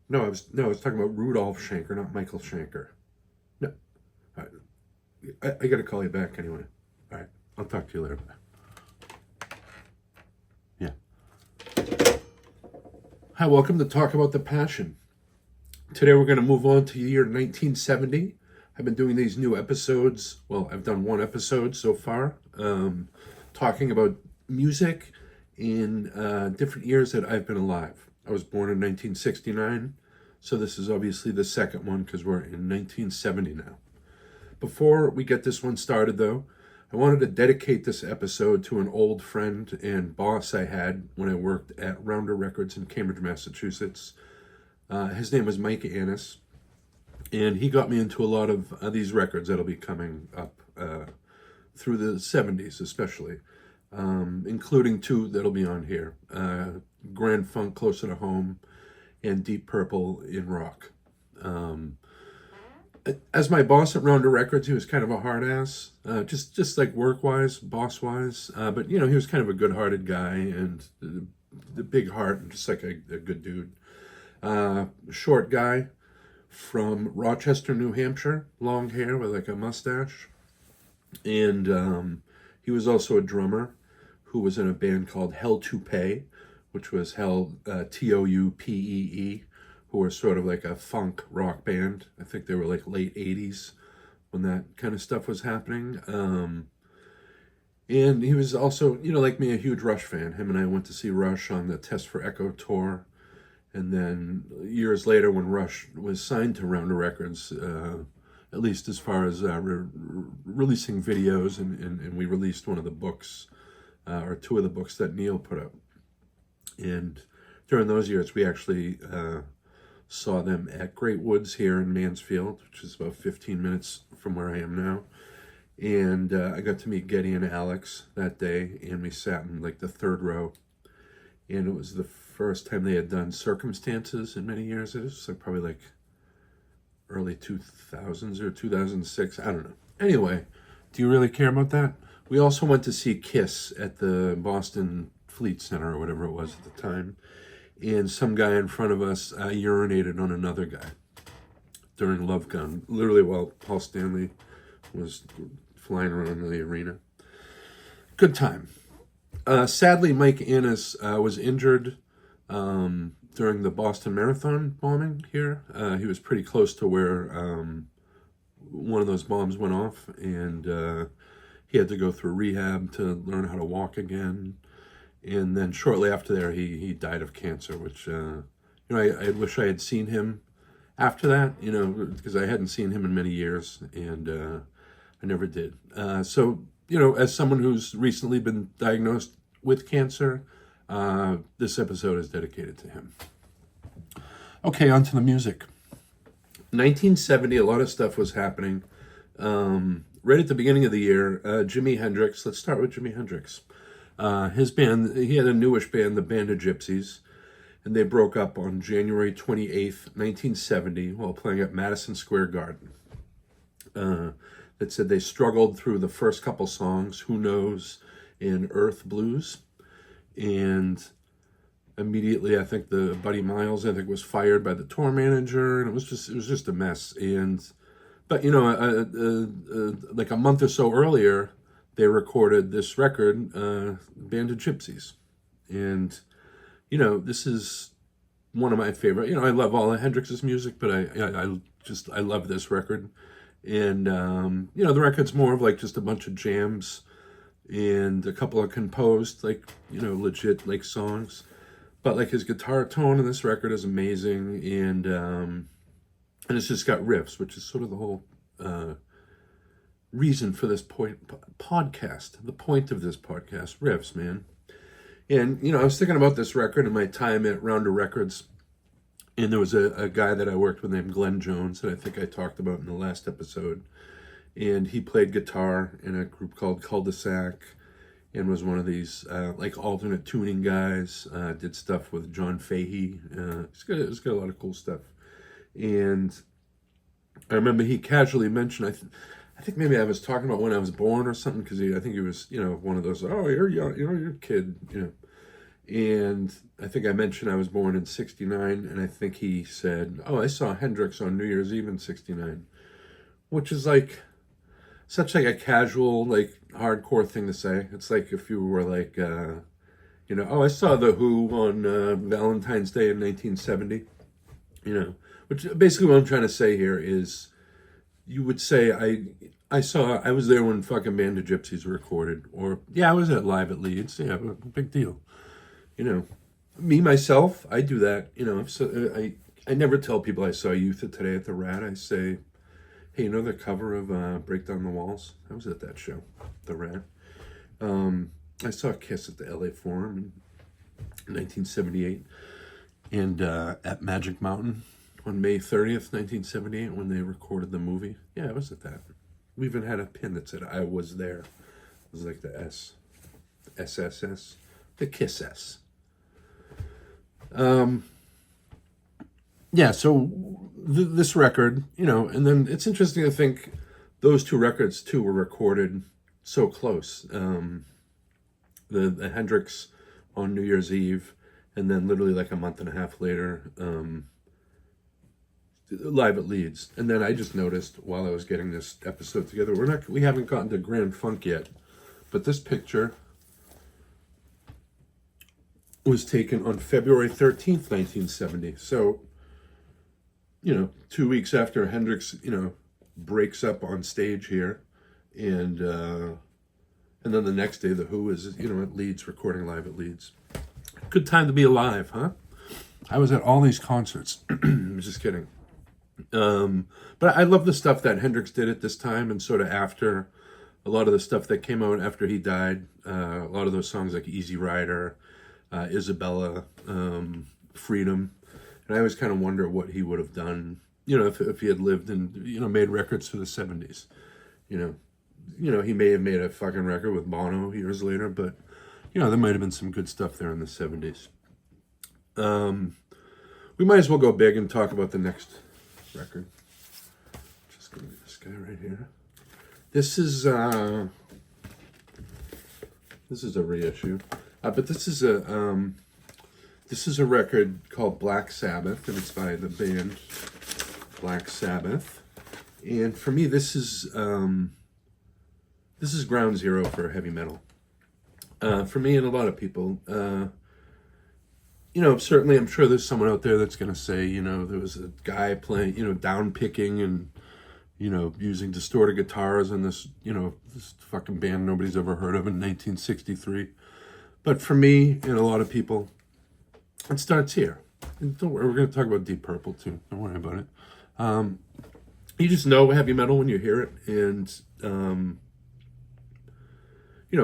No, I was talking about Rudolph Schenker, not Michael Schenker. No, I, I got to call you back anyway. All right, I'll talk to you later. Yeah. Hi, welcome to Talk About the Passion. Today we're going to move on to the year 1970. I've been doing these new episodes. Well, I've done one episode so far, talking about music in different years that I've been alive. I was born in 1969, so this is obviously the second one because we're in 1970 now. Before we get this one started, though, I wanted to dedicate this episode to an old friend and boss I had when I worked at Rounder Records in Cambridge, Massachusetts. His name was Mike Annis, and he got me into a lot of these records that'll be coming up through the 70s, especially, including two that'll be on here, Grand Funk Closer to Home and Deep Purple in rock. As my boss at Rounder Records, he was kind of a hard ass, just like work wise, boss wise. But he was kind of a good hearted guy and the big heart and just like a good dude. Short guy from Rochester, New Hampshire, long hair with like a mustache, and he was also a drummer who was in a band called Hell to Pay, which was Hell Toupee, who were sort of like a funk rock band. I think they were like late 80s when that kind of stuff was happening. And he was also, like me, a huge Rush fan. Him and I went to see Rush on the Test for Echo tour. And then years later, when Rush was signed to Rounder Records, at least as far as releasing videos, and we released one of the books, or two of the books that Neil put up. And during those years, we actually saw them at Great Woods here in Mansfield, which is about 15 minutes from where I am now. And I got to meet Getty and Alex that day, and we sat in like the third row. And it was the first time they had done Circumstances in many years. It was like probably like early 2000s or 2006. I don't know. Anyway, do you really care about that? We also went to see Kiss at the Boston Fleet Center or whatever it was at the time. And some guy in front of us urinated on another guy during Love Gun, literally while Paul Stanley was flying around the arena. Good time. Sadly, Mike Annis was injured during the Boston Marathon bombing here. He was pretty close to where one of those bombs went off, and he had to go through rehab to learn how to walk again. And then shortly after there, he died of cancer, which, I wish I had seen him after that, because I hadn't seen him in many years, and I never did. So, as someone who's recently been diagnosed with cancer, this episode is dedicated to him. Okay, on to the music. 1970, a lot of stuff was happening. Right at the beginning of the year, Jimi Hendrix, let's start with Jimi Hendrix. His band, he had a newish band, the Band of Gypsys, and they broke up on January 28th, 1970, while playing at Madison Square Garden. That said they struggled through the first couple songs, Who Knows and Earth Blues, and immediately I think the Buddy Miles was fired by the tour manager, and it was just a mess. But like a month or so earlier, they recorded this record, Band of Gypsys. And, this is one of my favorite, I love all of Hendrix's music, but I love this record. And, the record's more of like just a bunch of jams and a couple of composed, legit, songs. But, his guitar tone in this record is amazing. And it's just got riffs, which is sort of the whole reason for this podcast. The point of this podcast, riffs, man. And, I was thinking about this record in my time at Rounder Records. And there was a guy that I worked with named Glenn Jones that I think I talked about in the last episode. And he played guitar in a group called Cul-de-sac and was one of these alternate tuning guys. Did stuff with John Fahey. It's got a lot of cool stuff. And I remember he casually mentioned, I think maybe I was talking about when I was born or something, because I think he was, one of those, oh, you're young, you're a kid, And I think I mentioned I was born in '69, and I think he said, "Oh, I saw Hendrix on New Year's Eve in '69," which is like such like a casual, like hardcore thing to say. It's like if you were like, "Oh, I saw the Who on Valentine's Day in 1970," which basically what I'm trying to say here is you would say I was there when fucking Band of Gypsys recorded, or yeah, I was at live at Leeds. Yeah, big deal. You know, me myself, I do that. I never tell people I saw Youth of Today at the Rat. I say, hey, the cover of Break Down the Walls? I was at that show, the Rat. I saw Kiss at the LA Forum in 1978, and at Magic Mountain on May 30th, 1978, when they recorded the movie. Yeah, I was at that. We even had a pin that said I was there. It was like the SSS, the Kiss S. Yeah, so this record, and then it's interesting to think those two records too were recorded so close. The Hendrix on New Year's Eve, and then literally like a month and a half later, live at Leeds. And then I just noticed while I was getting this episode together, we haven't gotten to Grand Funk yet, but this picture was taken on February 13th, 1970. So, 2 weeks after Hendrix, breaks up on stage here, and then the next day the Who is, at Leeds, recording live at Leeds. Good time to be alive, huh? I was at all these concerts. I'm just kidding. But I love the stuff that Hendrix did at this time, and sort of after a lot of the stuff that came out after he died. A lot of those songs like Easy Rider, Isabella, Freedom. And I always kind of wonder what he would have done, if he had lived and, made records for the 70s. He may have made a fucking record with Bono years later, but, there might have been some good stuff there in the 70s. We might as well go big and talk about the next record. Just going to get this guy right here. This is a reissue, but this is a record called Black Sabbath, and it's by the band Black Sabbath. And for me, this is ground zero for heavy metal. For me and a lot of people, certainly I'm sure there's someone out there that's going to say, there was a guy playing, down picking and, using distorted guitars in this, this fucking band nobody's ever heard of in 1963. But for me and a lot of people, it starts here. And don't worry, we're going to talk about Deep Purple too. Don't worry about it. You just know heavy metal when you hear it. And,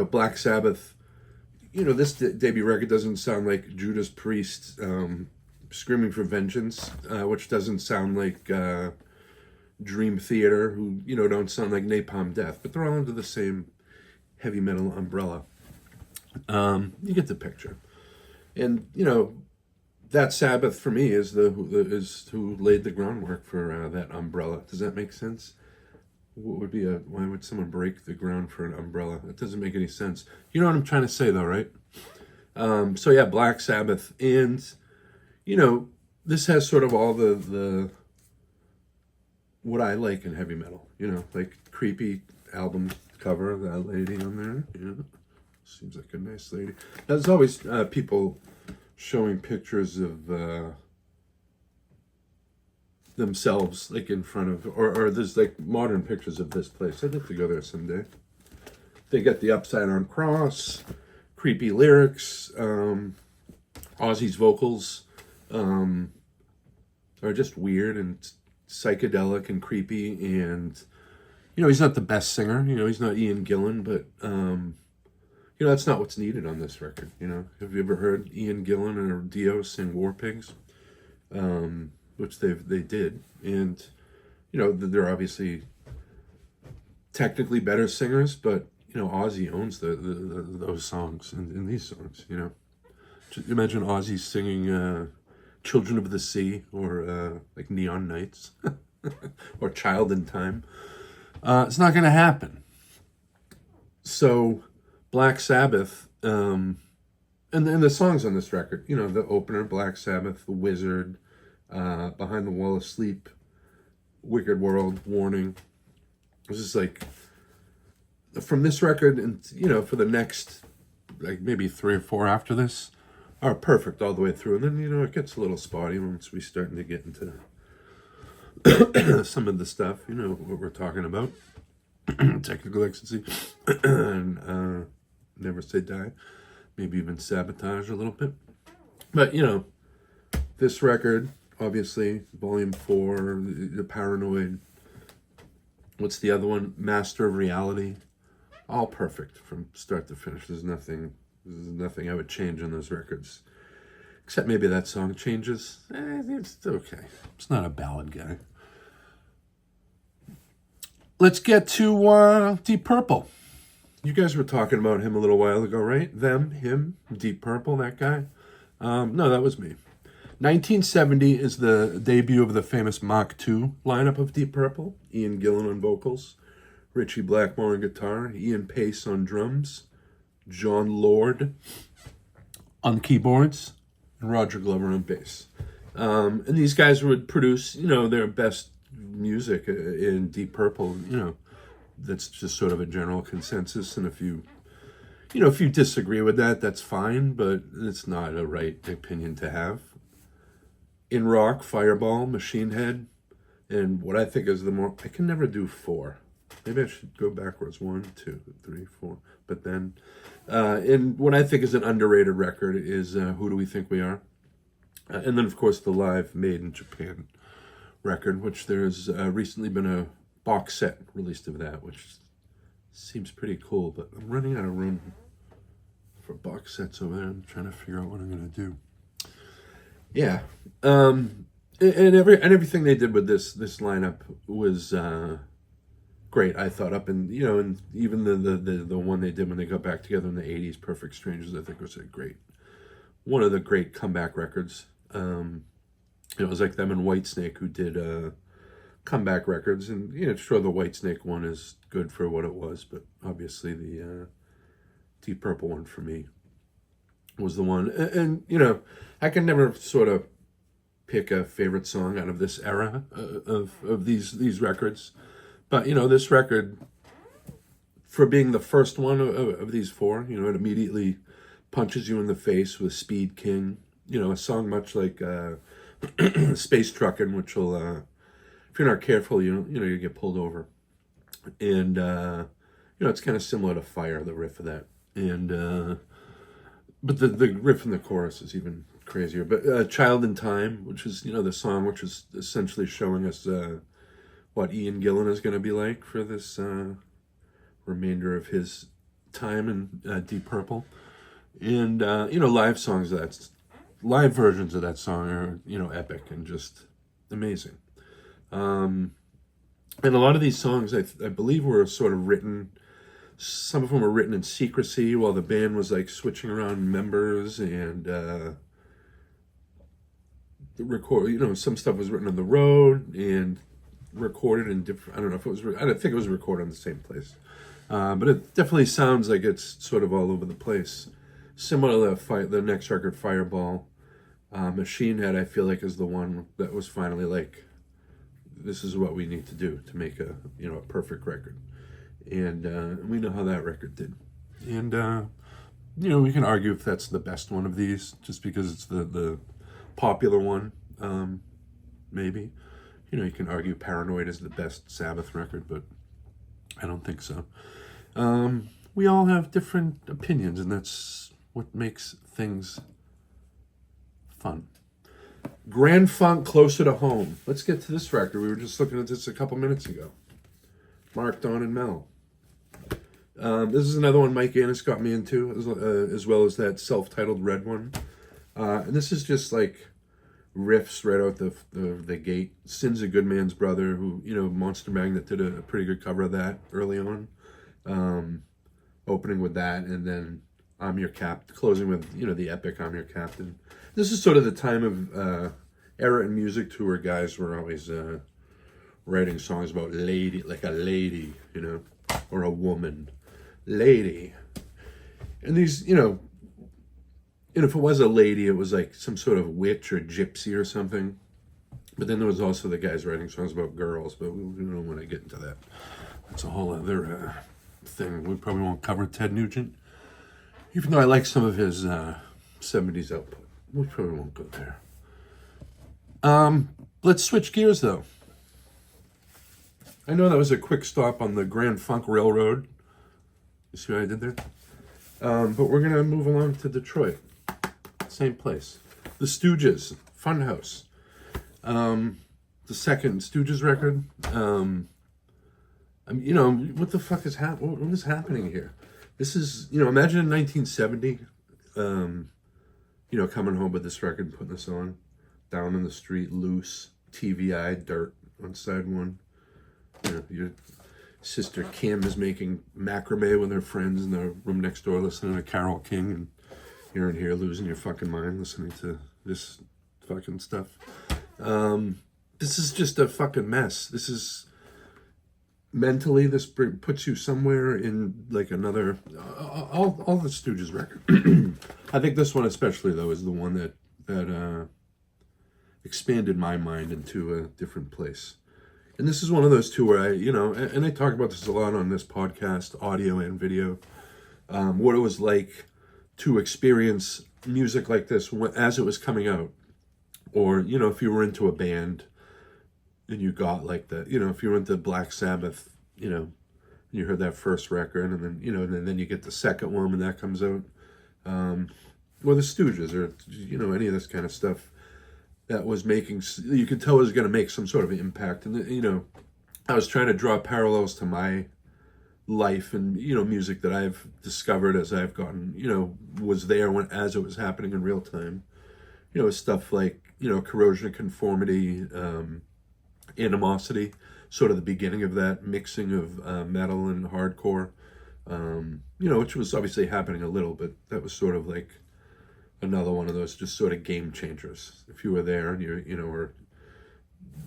Black Sabbath, this debut record doesn't sound like Judas Priest screaming for vengeance, which doesn't sound like Dream Theater, who, don't sound like Napalm Death, but they're all under the same heavy metal umbrella. You get the picture. And, that Sabbath for me is who laid the groundwork for that umbrella. Does that make sense? Why would someone break the ground for an umbrella? That doesn't make any sense. You know what I'm trying to say though, right? So yeah, Black Sabbath. And, this has sort of all the what I like in heavy metal, like creepy album cover, that lady on there, seems like a nice lady. There's always people showing pictures of themselves, like in front of, or there's like modern pictures of this place. I'd like to go there someday. They got the upside down cross, creepy lyrics, Ozzy's vocals are just weird and psychedelic and creepy, and he's not the best singer, he's not Ian Gillan, but that's not what's needed on this record. Have you ever heard Ian Gillan or Dio sing War Pigs? Which they did, and they're obviously technically better singers, but Ozzy owns those songs and these songs. Just imagine Ozzy singing "Children of the Sea" or like "Neon Nights" or "Child in Time." It's not going to happen. So Black Sabbath and the songs on this record, you know, the opener, Black Sabbath, The Wizard, Behind the Wall of Sleep, Wicked World, Warning. It was just like, from this record, and you know, for the next, like maybe 3 or 4 after this, are perfect all the way through. And then, you know, it gets a little spotty once we starting to get into some of the stuff, you know, what we're talking about. Technical Ecstasy, and Never Say Die, maybe even Sabotage a little bit. But, you know, this record, obviously, Volume 4, the Paranoid, what's the other one? Master of Reality. All perfect from start to finish. There's nothing I would change on those records. Except maybe that song Changes. It's okay. It's not a ballad guy. Let's get to Deep Purple. You guys were talking about him a little while ago, right? Them, him, Deep Purple, that guy. No, that was me. 1970 is the debut of the famous Mach 2 lineup of Deep Purple. Ian Gillan on vocals, Ritchie Blackmore on guitar, Ian Pace on drums, John Lord on keyboards, and Roger Glover on bass. And these guys would produce, you know, their best music in Deep Purple. You know, that's just sort of a general consensus. And if you disagree with that, that's fine, but it's not a right opinion to have. In rock, Fireball, Machine Head, and what I think is I can never do 4. Maybe I should go backwards. 1, 2, 3, 4. But then, and what I think is an underrated record is Who Do We Think We Are? And then, of course, the live Made in Japan record, which there's recently been a box set released of that, which seems pretty cool. But I'm running out of room for box sets over there. I'm trying to figure out what I'm going to do. Yeah. And everything they did with this lineup was great, I thought. Up and you know, and even the one they did when they got back together in the 80s, Perfect Strangers, I think was one of the great comeback records. It was like them and Whitesnake who did comeback records, and you know, sure, the Whitesnake one is good for what it was, but obviously the Deep Purple one for me was the one. And you know, I can never sort of pick a favorite song out of this era of these records, but you know, this record, for being the first one of these 4, you know, it immediately punches you in the face with Speed King. You know, a song much like Space Truckin', which will, if you're not careful, you get pulled over. And, you know, it's kind of similar to Fire, the riff of that. And, but the riff in the chorus is even crazier. But Child in Time, which is, you know, the song which is essentially showing us what Ian Gillan is going to be like for this remainder of his time in Deep Purple. And, you know, live versions of that song are, you know, epic and just amazing. And a lot of these songs, I believe, were sort of written, some of them were written in secrecy while the band was like switching around members, and you know, some stuff was written on the road and recorded in different, I don't think it was recorded in the same place. But it definitely sounds like it's sort of all over the place. Similar to the next record, Fireball. Machine Head, I feel like, is the one that was finally like, this is what we need to do to make a perfect record. And we know how that record did. And, you know, we can argue if that's the best one of these, just because it's the popular one, maybe. You know, you can argue Paranoid is the best Sabbath record, but I don't think so. We all have different opinions, and that's what makes things fun. Grand Funk, Closer to Home. Let's get to this record. We were just looking at this a couple minutes ago. Mark, Don, and Mel. This is another one Mike Annis got me into, as well as that self-titled Red one. And this is just like riffs right out the gate. Sin's a Good Man's Brother, who, you know, Monster Magnet did a pretty good cover of that early on. Opening with that, and then I'm Your Captain, closing with, you know, the epic I'm Your Captain. This is sort of the time of era in music too, where guys were always writing songs about lady, like a lady, you know, or a woman. Lady. And these, you know, And if it was a lady, it was like some sort of witch or gypsy or something. But then there was also the guys writing songs about girls, but we don't want to get into that. That's a whole other thing. We probably won't cover Ted Nugent, even though I like some of his 70s output. We probably won't go there. Let's switch gears, though. I know that was a quick stop on the Grand Funk Railroad. You see what I did there? But we're going to move along to Detroit. Same place. The Stooges, Funhouse. The second Stooges record. What the fuck is happening? What is happening here? This is, imagine in 1970, coming home with this record and putting this on. Down in the street, loose, TV-eye, dirt on side one. Your sister Kim is making macrame with her friends in the room next door listening to Carole King, and you're in here losing your fucking mind listening to this fucking stuff. This is just a fucking mess. This is mentally, this puts you somewhere in like another, all the Stooges record. I think this one especially though is the one that expanded my mind into a different place. And this is one of those two where and I talk about this a lot on this podcast, audio and video, what it was like to experience music like this as it was coming out. Or, if you were into a band and you got like that, if you were into Black Sabbath, you heard that first record and then, and then you get the second one when that comes out. Or the Stooges or, any of this kind of stuff that was making, you could tell it was going to make some sort of impact. And, I was trying to draw parallels to my life and, music that I've discovered as I've gotten, was there as it was happening in real time. Stuff like, Corrosion of Conformity, Animosity, sort of the beginning of that mixing of metal and hardcore, which was obviously happening a little, but that was sort of like another one of those just sort of game changers. If you were there and or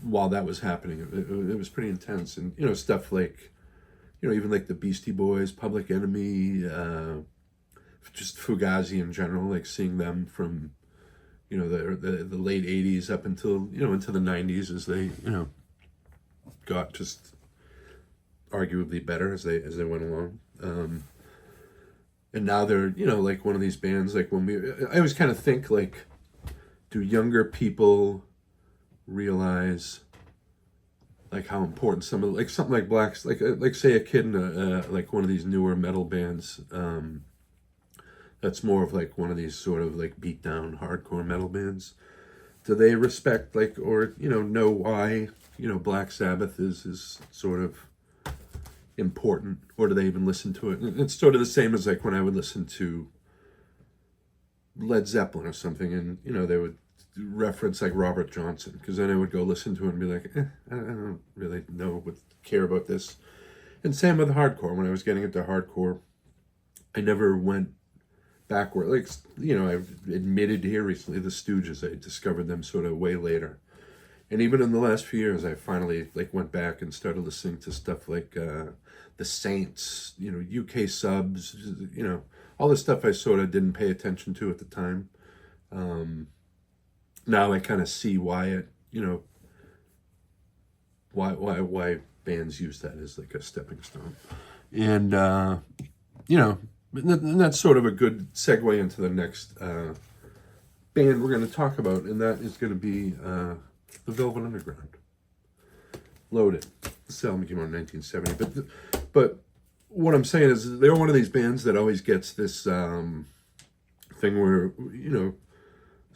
while that was happening, it was pretty intense. And, stuff like, even like the Beastie Boys, Public Enemy, just Fugazi in general, like seeing them from, the late 80s up until, into the 90s as they, got just arguably better as they went along. And now they're, like one of these bands, like I always kind of think like, do younger people realize like how important some of, like something like Blacks, like say a kid in like one of these newer metal bands, that's more of like one of these sort of like beat down hardcore metal bands. Do they respect like, or, know why, Black Sabbath is sort of important, or do they even listen to it? And it's sort of the same as like when I would listen to Led Zeppelin or something and, they would reference like Robert Johnson, because then I would go listen to it and be like, I don't really care about this. And same with hardcore. When I was getting into hardcore, I never went backward. Like, I've admitted here recently, the Stooges, I discovered them sort of way later. And even in the last few years, I finally like went back and started listening to stuff like the Saints, UK Subs, all the stuff I sort of didn't pay attention to at the time. Now I kind of see why it, why bands use that as like a stepping stone. And, and that's sort of a good segue into the next band we're going to talk about, and that is going to be the Velvet Underground. Loaded. This album came out in 1970, but what I'm saying is they're one of these bands that always gets this thing where,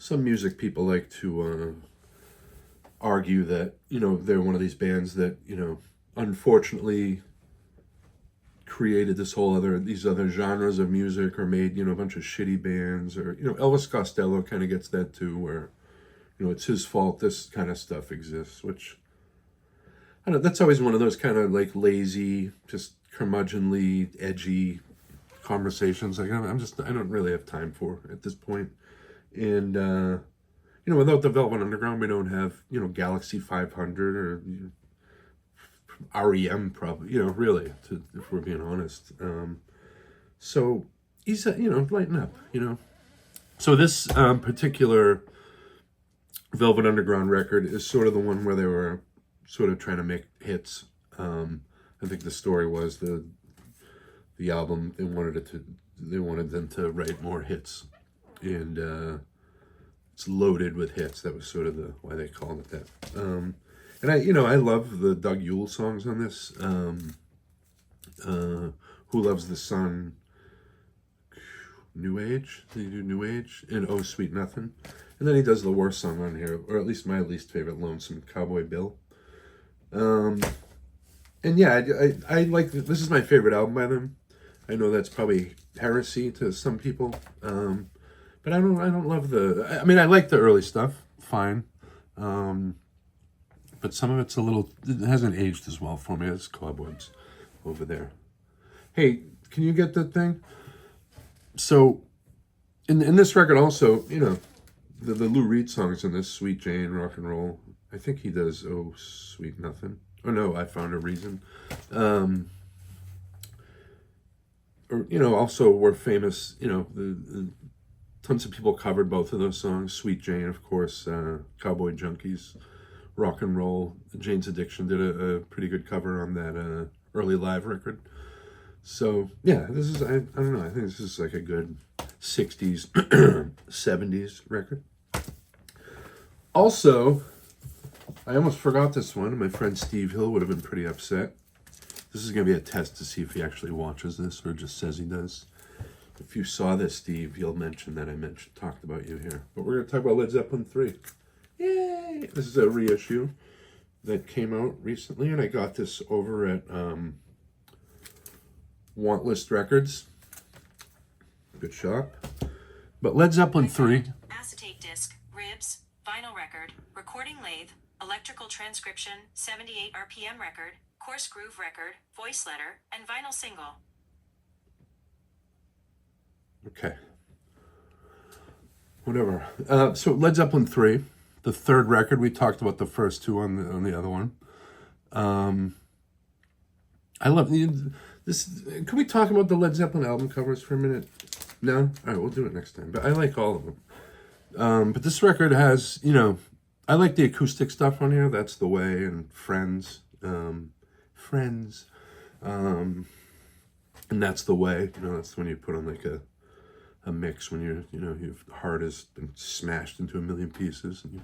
some music people like to argue that, they're one of these bands that, unfortunately created these other genres of music, or made, a bunch of shitty bands, or, Elvis Costello kind of gets that too, where, it's his fault this kind of stuff exists, which, I don't know, that's always one of those kind of like lazy, just curmudgeonly, edgy conversations. Like, I don't really have time for at this point. And, without the Velvet Underground, we don't have, Galaxy 500 or REM probably, really, if we're being honest. So he's, lighten up, So this particular Velvet Underground record is sort of the one where they were sort of trying to make hits. I think the story was the album they wanted them to write more hits, and it's loaded with hits. That was sort of why they called it that. And I love the Doug Yule songs on this. Who Loves the Sun, New Age. Did he do New Age? And Oh Sweet Nothing. And then he does the worst song on here, or at least my least favorite, Lonesome Cowboy Bill. And yeah, I like, this is my favorite album by them. I know that's probably heresy to some people, but I don't love I mean, I like the early stuff, fine, but some of it hasn't aged as well for me as Cobwebs over there. Hey, can you get that thing? So, in this record also, the Lou Reed songs in this, Sweet Jane, Rock and Roll, I think he does Oh Sweet Nothing. Oh no, I Found a Reason. Also were famous, the tons of people covered both of those songs. Sweet Jane, of course, Cowboy Junkies, Rock and Roll. Jane's Addiction did a pretty good cover on that early live record. So, yeah, this is, I don't know, I think this is like a good 60s, 70s record. Also, I almost forgot this one. My friend Steve Hill would have been pretty upset. This is going to be a test to see if he actually watches this or just says he does. If you saw this, Steve, you'll mention that I talked about you here. But we're going to talk about Led Zeppelin 3. Yay! This is a reissue that came out recently, and I got this over at Want List Records. Good shop. But Led Zeppelin 3. Acetate disc, ribs, vinyl record, recording lathe, electrical transcription, 78 RPM record, coarse groove record, voice letter, and vinyl single. Okay. Whatever. So Led Zeppelin 3, the third record. We talked about the first two on the other one. I love this. Can we talk about the Led Zeppelin album covers for a minute? No? All right, we'll do it next time. But I like all of them. But this record has, I like the acoustic stuff on here. That's the Way and Friends. Friends. And That's the Way. That's when you put on like a mix when your heart has been smashed into a million pieces. And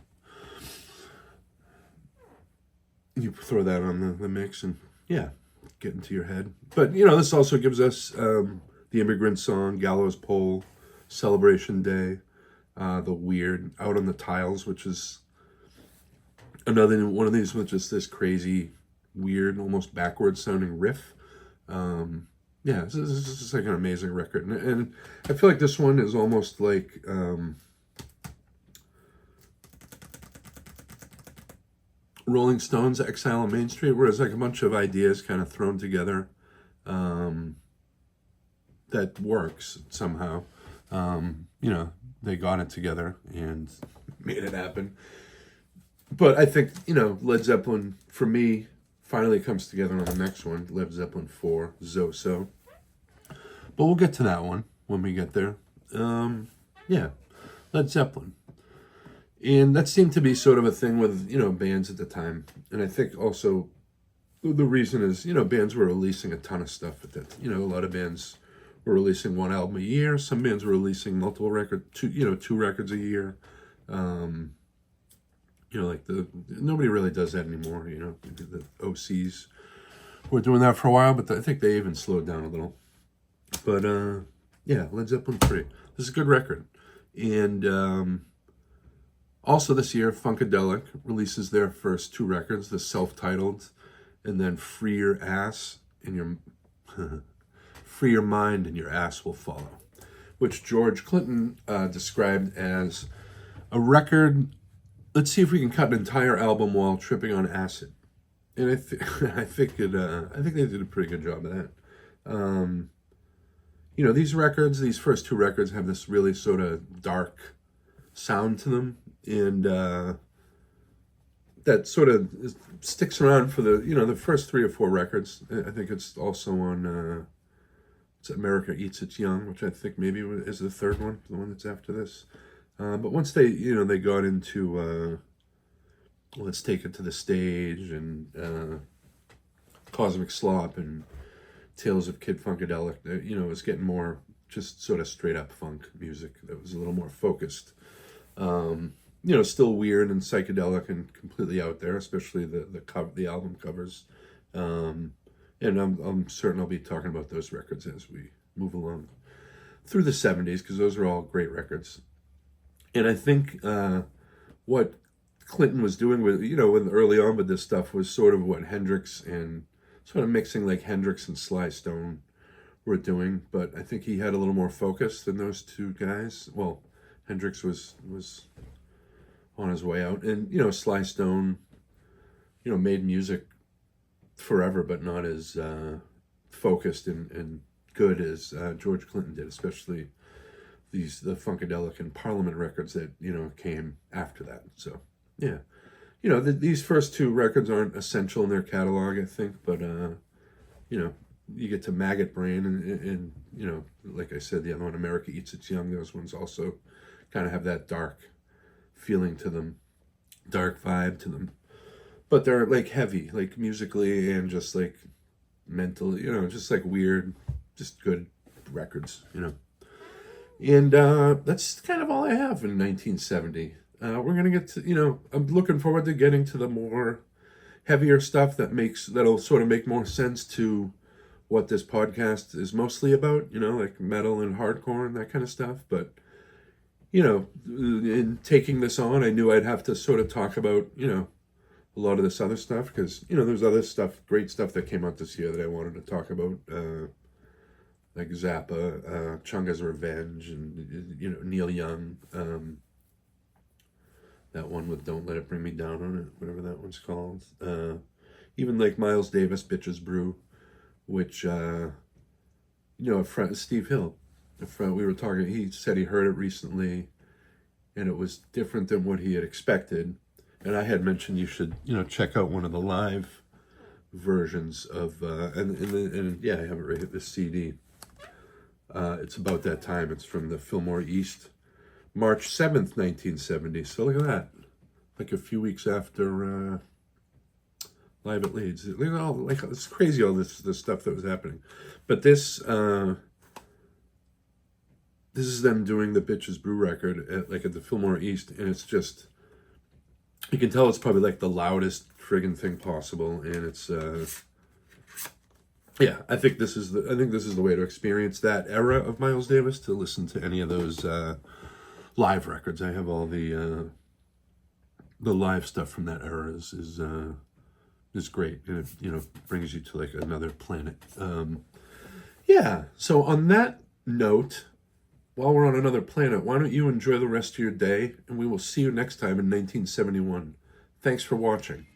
you throw that on the mix and, yeah, get into your head. But, this also gives us The Immigrant Song, Gallows Pole, Celebration Day, The Weird, Out on the Tiles, which is another one of these with just this crazy, weird, almost backwards sounding riff. Yeah, this is like an amazing record. And I feel like this one is almost like Rolling Stones' Exile on Main Street, where it's like a bunch of ideas kind of thrown together that works somehow. They got it together and made it happen. But I think, Led Zeppelin, for me, finally comes together on the next one, Led Zeppelin 4, Zoso. But we'll get to that one when we get there. Yeah, Led Zeppelin. And that seemed to be sort of a thing with, bands at the time. And I think also the reason is, bands were releasing a ton of stuff at that. A lot of bands were releasing one album a year. Some bands were releasing multiple records, two records a year. Nobody really does that anymore. The OCs were doing that for a while, but I think they even slowed down a little. But yeah, Led Zeppelin 3. This is a good record. And also this year, Funkadelic releases their first two records, the self-titled, and then Free Your Ass and Your Free Your Mind and Your Ass Will Follow, which George Clinton described as a record. Let's see if we can cut an entire album while tripping on acid. And I think they did a pretty good job of that. These records, these first two records have this really sort of dark sound to them. And that sort of sticks around for the first 3 or 4 records. I think it's also on it's America Eats Its Young, which I think maybe is the third one, the one that's after this. But once they, they got into Let's Take It to the Stage and Cosmic Slop and Tales of Kid Funkadelic, it was getting more just sort of straight up funk music that was a little more focused. Still weird and psychedelic and completely out there, especially the album covers. And I'm certain I'll be talking about those records as we move along through the 70s, because those are all great records. And I think what Clinton was doing with early on with this stuff was sort of what Hendrix and sort of mixing like Hendrix and Sly Stone were doing, but I think he had a little more focus than those two guys. Well, Hendrix was on his way out, and Sly Stone, made music forever, but not as focused and good as George Clinton did, especially the Funkadelic and Parliament records that came after that. So yeah, these first two records aren't essential in their catalog, I think, but you get to Maggot Brain and like I said, the other one, America Eats Its Young, those ones also kind of have that dark feeling to them, dark vibe to them, but they're like heavy, like musically and just like mentally, just like weird, just good records, and that's kind of all I have in 1970. We're gonna get to, I'm looking forward to getting to the more heavier stuff that'll sort of make more sense to what this podcast is mostly about, like metal and hardcore and that kind of stuff. But, in taking this on, I knew I'd have to sort of talk about, a lot of this other stuff, because, there's other stuff, great stuff that came out this year that I wanted to talk about, like Zappa, Chunga's Revenge, and, Neil Young, that one with Don't Let It Bring Me Down on It, whatever that one's called. Even like Miles Davis, Bitches Brew, which, a friend, Steve Hill, a friend, we were talking, he said he heard it recently, and it was different than what he had expected. And I had mentioned you should, check out one of the live versions of, and yeah, I have it right here, this CD. It's about that time. It's from the Fillmore East, March 7th, 1970. So look at that. Like a few weeks after Live at Leeds. Look at all, like, it's crazy all this stuff that was happening. But this is them doing the Bitches Brew record at the Fillmore East, and it's just, you can tell it's probably like the loudest friggin' thing possible, and it's yeah, I think this is the way to experience that era of Miles Davis, to listen to any of those live records. I have all the live stuff from that era is great, and it brings you to like another planet. Yeah, so on that note, while we're on another planet, why don't you enjoy the rest of your day, and we will see you next time in 1971. Thanks for watching.